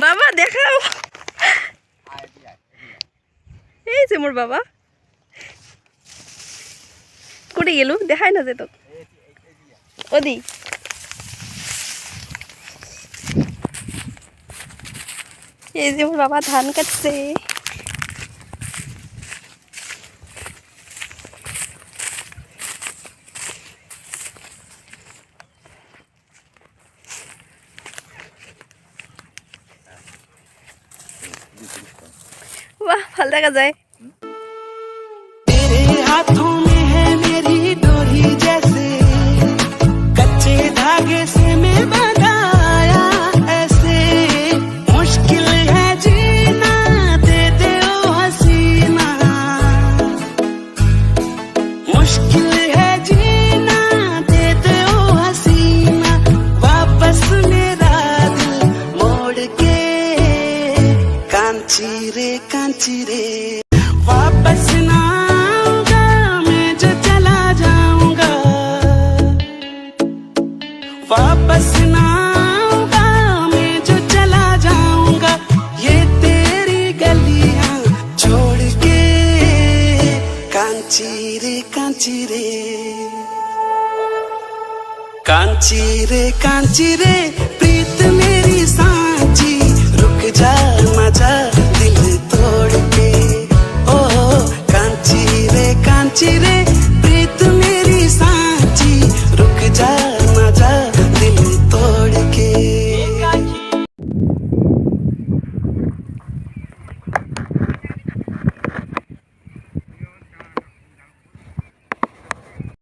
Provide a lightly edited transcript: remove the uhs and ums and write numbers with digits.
বাবা দেখাও, এই যে মোর বাবা কোটে গেল দেখাই না যে তো ওদি এই যে মোর বাবা ধান কাটছে। वाह फल দেখা যায়। तेरे हाथों में है मेरी डोरी जैसे कच्चे धागे से मैं बंधाया ऐसे मुश्किल है जीना दे दे ओ हसीना मुश्किल है जीना दे दे ओ हसीना वापस मेरा दिल मोड़ के कांची रे वापस ना आऊंगा मैं जो चला जाऊंगा वापस ना आऊंगा मैं जो चला जाऊंगा ये तेरी गलियां छोड़ के कांची रे कांची रे